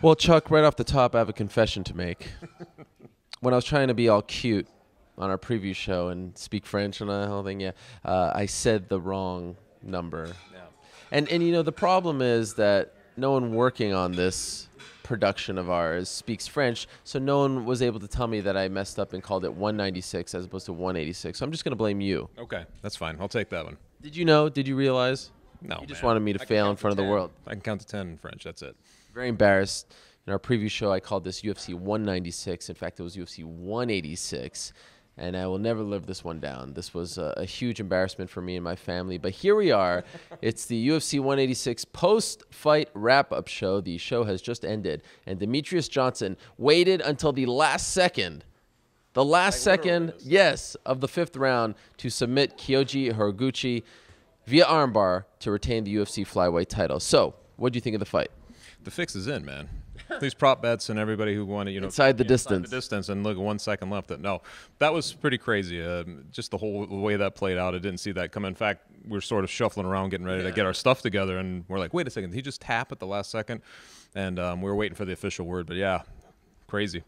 Well, Chuck, right off the top, I have a confession to make. When I was trying to be all cute on our preview show and speak French and the whole thing, I said the wrong number. Yeah. And you know, the problem is that no one working on this production of ours speaks French, so no one was able to tell me that I messed up and called it 196 as opposed to 186. So I'm just going to blame you. Okay, that's fine. I'll take that one. Did you know? Did you realize? No, You just man. wanted me to fail in front of the world. I can count to 10 in French. That's it. Very embarrassed. In our preview show, I called this UFC 196. In fact, it was UFC 186. And I will never live this one down. This was a huge embarrassment for me and my family. But here we are. It's the UFC 186 post-fight wrap-up show. The show has just ended. And Demetrious Johnson waited until the last second. The last second, yes, of the fifth round to submit Kyoji Horiguchi via armbar to retain the UFC flyweight title. So, what do you think of the fight? The fix is in, man. These prop bets and everybody who wanted, inside the distance. Inside the distance, and look, 1 second left. No, that was pretty crazy. Just the whole way that played out, I didn't see that come. In fact, we're sort of shuffling around, getting ready to get our stuff together, and we're like, wait a second, did he just tap at the last second? And we were waiting for the official word, but yeah, crazy.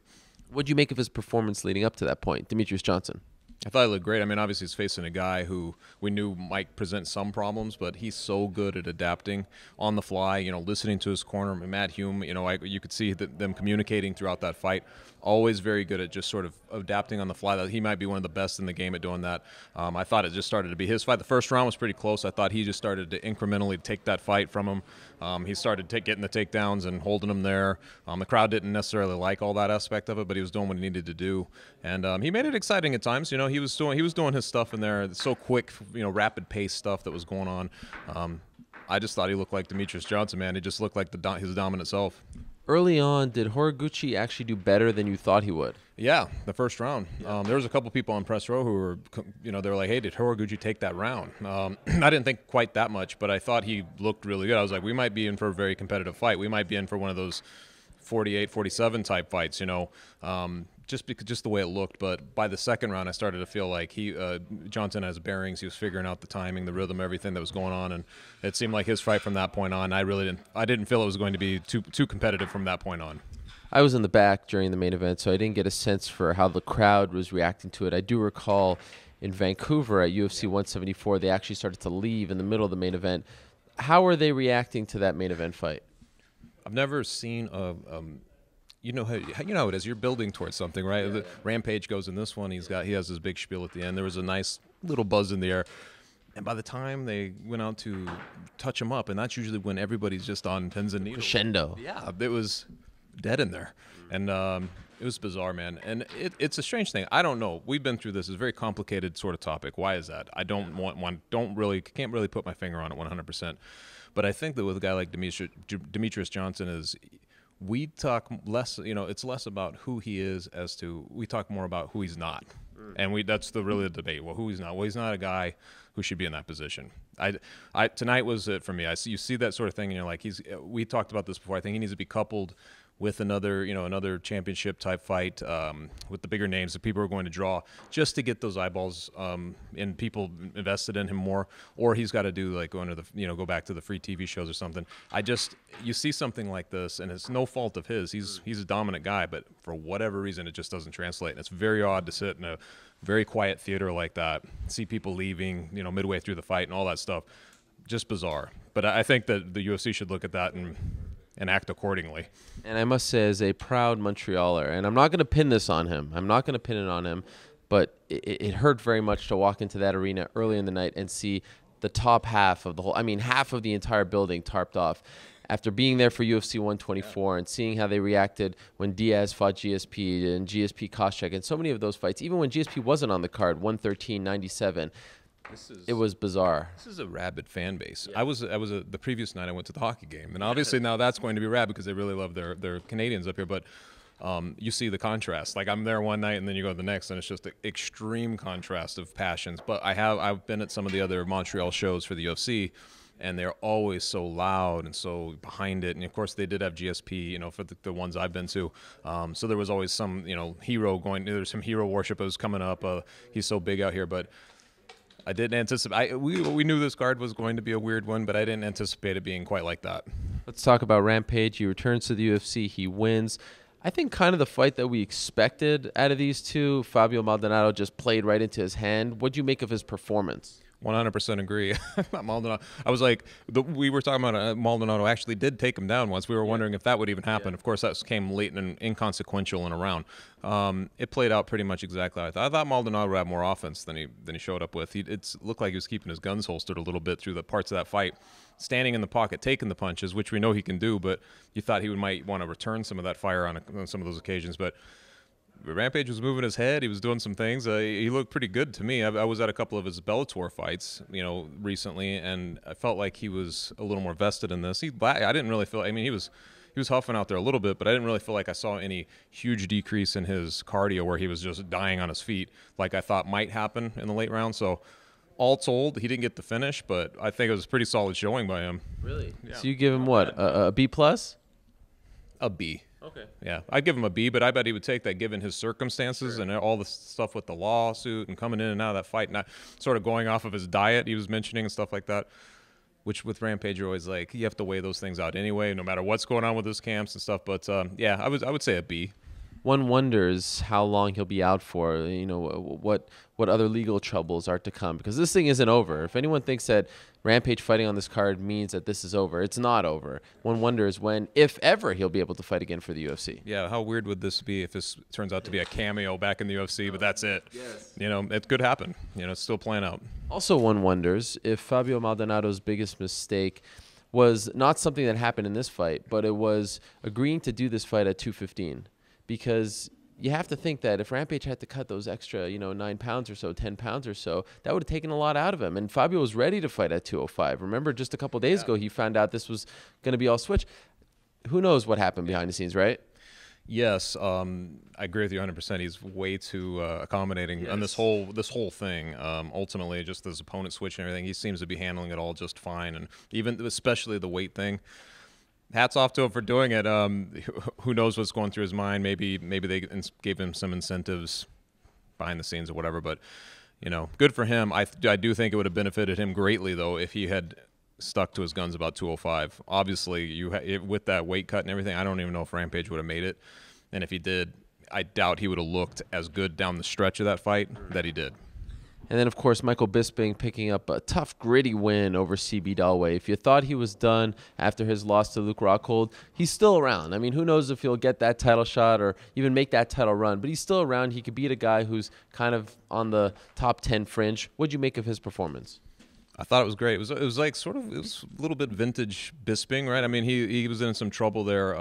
What'd you make of his performance leading up to that point, Demetrious Johnson? I thought he looked great. I mean, obviously he's facing a guy who we knew might present some problems, but he's so good at adapting on the fly, listening to his corner. Matt Hume, you could see them communicating throughout that fight. Always very good at just sort of adapting on the fly. That he might be one of the best in the game at doing that. I thought it just started to be his fight. The first round was pretty close. I thought he just started to incrementally take that fight from him. He started getting the takedowns and holding them there. The crowd didn't necessarily like all that aspect of it, but he was doing what he needed to do, and he made it exciting at times. He was doing his stuff in there. So quick, rapid pace stuff that was going on. I just thought he looked like Demetrious Johnson, man. He just looked like his dominant self. Early on, did Horiguchi actually do better than you thought he would? Yeah, the first round. There was a couple people on press row who were, they were like, hey, did Horiguchi take that round? I didn't think quite that much, but I thought he looked really good. I was like, we might be in for a very competitive fight. We might be in for one of those 48, 47 type fights, just the way it looked. But by the second round, I started to feel like Johnson has bearings. He was figuring out the timing, the rhythm, everything that was going on, and it seemed like his fight from that point on. I didn't feel it was going to be too competitive from that point on. I was in the back during the main event, so I didn't get a sense for how the crowd was reacting to it. I do recall in Vancouver at UFC 174, they actually started to leave in the middle of the main event. How are they reacting to that main event fight? I've never seen you know how it is. You're building towards something, right? Yeah. Rampage goes in this one. He has his big spiel at the end. There was a nice little buzz in the air, and by the time they went out to touch him up, and that's usually when everybody's just on pins and needles. Crescendo. Yeah, it was dead in there, and it was bizarre, man. And it's a strange thing. I don't know. We've been through this. It's a very complicated sort of topic. Why is that? I can't really put my finger on it 100%. But I think that with a guy like Demetrious Johnson we talk less, it's less about who he is we talk more about who he's not. And that's really the debate. Well, who he's not? Well, he's not a guy who should be in that position. Tonight was it for me. You see that sort of thing and you're like, we talked about this before. I think he needs to be coupled with another championship type fight with the bigger names that people are going to draw just to get those eyeballs and people invested in him more. Or he's got to do like go back to the free TV shows or something. You see something like this and it's no fault of his. He's a dominant guy, but for whatever reason it just doesn't translate. And it's very odd to sit in a very quiet theater like that, see people leaving, midway through the fight and all that stuff. Just bizarre. But I think that the UFC should look at that and act accordingly. And I must say, as a proud Montrealer, and I'm not going to pin this on him. I'm not going to pin it on him, but it hurt very much to walk into that arena early in the night and see the top half of half of the entire building tarped off. After being there for UFC 124 and seeing how they reacted when Diaz fought GSP and GSP Koscheck and so many of those fights, even when GSP wasn't on the card, 113-97, it was bizarre. This is a rabid fan base. Yeah. The previous night I went to the hockey game, and obviously now that's going to be rabid because they really love their Canadians up here. But you see the contrast. Like I'm there one night, and then you go to the next, and it's just an extreme contrast of passions. But I've been at some of the other Montreal shows for the UFC, and they're always so loud and so behind it. And of course they did have GSP, for the ones I've been to. So there was always some, hero going. There's some hero worship that was coming up. He's so big out here, but. I didn't anticipate. We knew this card was going to be a weird one, but I didn't anticipate it being quite like that. Let's talk about Rampage. He returns to the UFC. He wins. I think kind of the fight that we expected out of these two. Fabio Maldonado just played right into his hand. What do you make of his performance? 100% agree. Maldonado. I was like, we were talking about Maldonado actually did take him down once. We were wondering if that would even happen. Of course, that came late and inconsequential in a round. It played out pretty much exactly like that. I thought Maldonado would have more offense than he showed up with. It looked like he was keeping his guns holstered a little bit through the parts of that fight, standing in the pocket, taking the punches, which we know he can do. But you thought he might want to return some of that fire on some of those occasions, but. Rampage was moving his head. He was doing some things. He looked pretty good to me. I was at a couple of his Bellator fights, recently, and I felt like he was a little more vested in this. I didn't really feel. I mean, he was huffing out there a little bit, but I didn't really feel like I saw any huge decrease in his cardio where he was just dying on his feet, like I thought might happen in the late round. So, all told, he didn't get the finish, but I think it was a pretty solid showing by him. Really? Yeah. So you give him what? A B plus? A B. Okay. Yeah, I'd give him a B, but I bet he would take that given his circumstances and all the stuff with the lawsuit and coming in and out of that fight, not sort of going off of his diet he was mentioning and stuff like that, which with Rampage you're always like, you have to weigh those things out anyway, no matter what's going on with his camps and stuff. But, yeah, I would say a B. One wonders how long he'll be out for, what other legal troubles are to come, because this thing isn't over. If anyone thinks that Rampage fighting on this card means that this is over, it's not over. One wonders when, if ever, he'll be able to fight again for the UFC. Yeah, how weird would this be if this turns out to be a cameo back in the UFC, but that's it. Yes. It could happen. It's still playing out. Also, one wonders if Fabio Maldonado's biggest mistake was not something that happened in this fight, but it was agreeing to do this fight at 215. Because you have to think that if Rampage had to cut those extra, 9 pounds or so, 10 pounds or so, that would have taken a lot out of him. And Fabio was ready to fight at 205. Remember, just a couple days ago, he found out this was going to be all switch. Who knows what happened behind the scenes, right? Yes, I agree with you 100%. He's way too accommodating on this whole thing. Ultimately, just his opponent switch and everything, he seems to be handling it all just fine, and even especially the weight thing. Hats off to him for doing it. Who knows what's going through his mind? Maybe they gave him some incentives behind the scenes or whatever. But good for him. I do think it would have benefited him greatly though if he had stuck to his guns about 205. Obviously, with that weight cut and everything, I don't even know if Rampage would have made it. And if he did, I doubt he would have looked as good down the stretch of that fight that he did. And then, of course, Michael Bisping picking up a tough, gritty win over CB Dalloway. If you thought he was done after his loss to Luke Rockhold, he's still around. I mean, who knows if he'll get that title shot or even make that title run, but he's still around. He could beat a guy who's kind of on the top 10 fringe. What'd you make of his performance? I thought it was great. It was a little bit vintage Bisping, right? I mean, he was in some trouble there.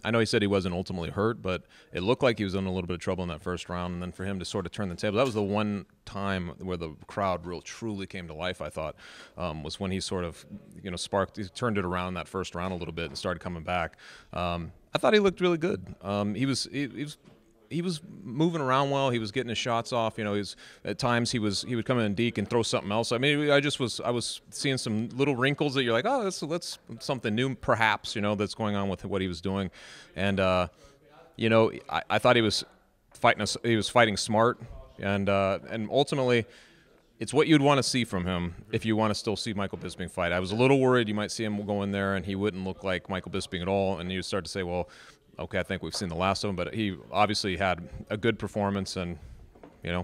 I know he said he wasn't ultimately hurt, but it looked like he was in a little bit of trouble in that first round. And then for him to sort of turn the table, that was the one time where the crowd truly came to life, I thought, was when he sort of, he turned it around that first round a little bit and started coming back. I thought he looked really good. He was moving around well. He was getting his shots off. At times he would come in and deke and throw something else. I mean, I was seeing some little wrinkles that you're like, oh, that's something new, perhaps. That's going on with what he was doing, and I thought he was fighting. He was fighting smart, and ultimately, it's what you'd want to see from him if you want to still see Michael Bisping fight. I was a little worried you might see him go in there and he wouldn't look like Michael Bisping at all, and you start to say, well. Okay, I think we've seen the last of him, but he obviously had a good performance, and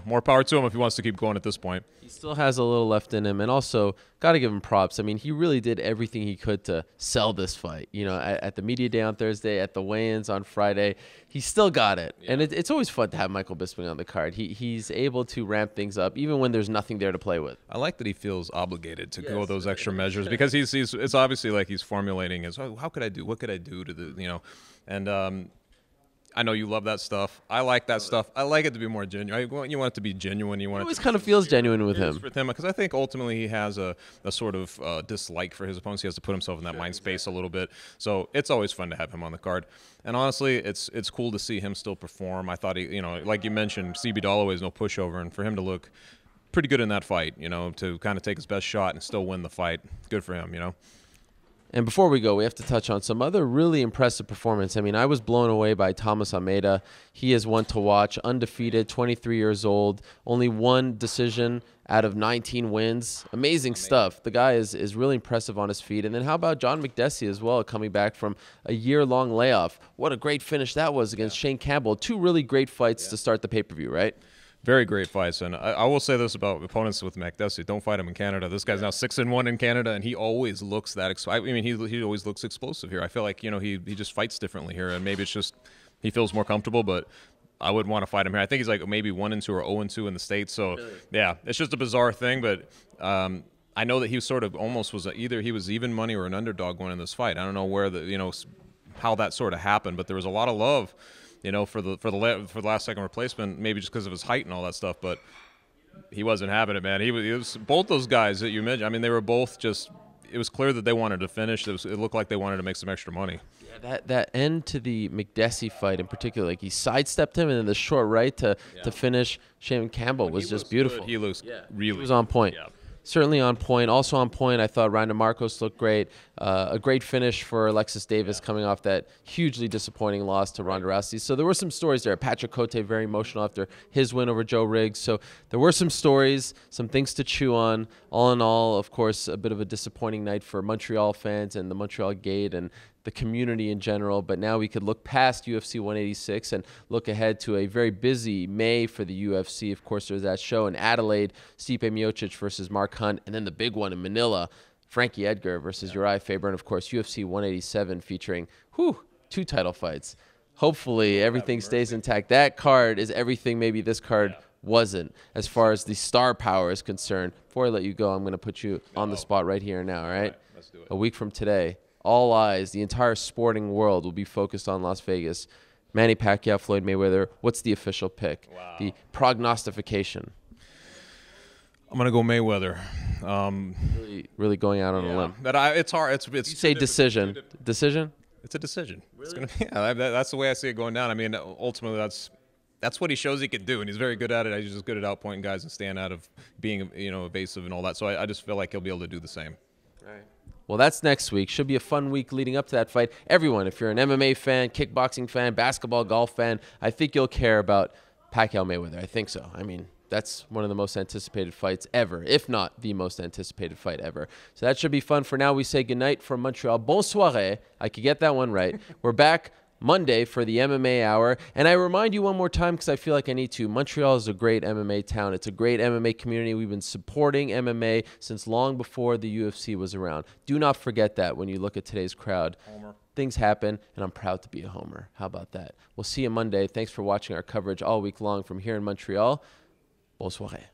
more power to him if he wants to keep going at this point. He still has a little left in him, and also got to give him props. I mean, he really did everything he could to sell this fight. At the media day on Thursday, at the weigh-ins on Friday, he still got it. Yeah. And it's always fun to have Michael Bisping on the card. He's able to ramp things up even when there's nothing there to play with. I like that he feels obligated to go those extra measures because it's obviously like he's formulating his, how could I do? What could I do to and I know you love that stuff. I like that stuff. I like it to be more genuine. You want it to be genuine. You want it always kind of feels genuine with him. Because I think ultimately he has a sort of dislike for his opponents. He has to put himself in that mind space a little bit. So it's always fun to have him on the card. And honestly, it's cool to see him still perform. I thought he, like you mentioned, CB Dalloway is no pushover, and for him to look pretty good in that fight, to kind of take his best shot and still win the fight, good for him, And before we go, we have to touch on some other really impressive performance. I mean, I was blown away by Thomas Almeida. He is one to watch, undefeated, 23 years old, only one decision out of 19 wins. Amazing stuff. The guy is really impressive on his feet. And then how about John McDessie as well, coming back from a year-long layoff? What a great finish that was against Shane Campbell. Two really great fights to start the pay-per-view, right? Very great fights, and I will say this about opponents with McDessie: don't fight him in Canada. This guy's now 6-1 in Canada, and he always looks that. I mean, he always looks explosive here. I feel like he just fights differently here, and maybe it's just he feels more comfortable. But I wouldn't want to fight him here. I think he's like maybe 1-2 or 0-2 in the States. So yeah, it's just a bizarre thing. But I know that he sort of almost was either he was even money or an underdog going in this fight. I don't know where how that sort of happened, but there was a lot of love. For the last second replacement, maybe just because of his height and all that stuff, but he wasn't having it, man. He was both those guys that you mentioned. I mean, they were both just. It was clear that they wanted to finish. It looked like they wanted to make some extra money. Yeah, that end to the McDessie fight in particular, like he sidestepped him, and then the short right to finish Shane Campbell was just beautiful. Good. He looks really. He was on point. Yeah. Certainly on point. Also on point, I thought Ryan DeMarcos looked great. A great finish for Alexis Davis coming off that hugely disappointing loss to Ronda Rousey. So there were some stories there. Patrick Cote very emotional after his win over Joe Riggs. So there were some stories, some things to chew on. All in all, of course, a bit of a disappointing night for Montreal fans and the Montreal Gate and the community in general, but now we could look past UFC 186 and look ahead to a very busy May for the UFC. Of course, there's that show in Adelaide, Stipe Miocic versus Mark Hunt, and then the big one in Manila, Frankie Edgar versus Uriah Faber, and of course, UFC 187 featuring, two title fights. Hopefully, everything stays intact. That card is everything maybe this card wasn't as far as the star power is concerned. Before I let you go, I'm going to put you on the spot right here and now, all right? Let's do it. A week from today, all eyes, the entire sporting world will be focused on Las Vegas. Manny Pacquiao, Floyd Mayweather. What's the official pick? Wow. The prognostication. I'm gonna go Mayweather. Really going out on a limb. But it's hard. It's you say decision. Decision? It's a decision. Really? It's gonna that's the way I see it going down. I mean, ultimately, that's what he shows he can do, and he's very good at it. He's just good at outpointing guys and staying out of being evasive and all that. So I just feel like he'll be able to do the same. All right. Well, that's next week. Should be a fun week leading up to that fight. Everyone, if you're an MMA fan, kickboxing fan, basketball, golf fan, I think you'll care about Pacquiao Mayweather. I think so. I mean, that's one of the most anticipated fights ever, if not the most anticipated fight ever. So that should be fun. For now, we say goodnight from Montreal. Bon soirée. I could get that one right. We're back Monday for the MMA Hour. And I remind you one more time because I feel like I need to. Montreal is a great MMA town. It's a great MMA community. We've been supporting MMA since long before the UFC was around. Do not forget that when you look at today's crowd. Homer. Things happen, and I'm proud to be a homer. How about that? We'll see you Monday. Thanks for watching our coverage all week long from here in Montreal. Bonne soirée.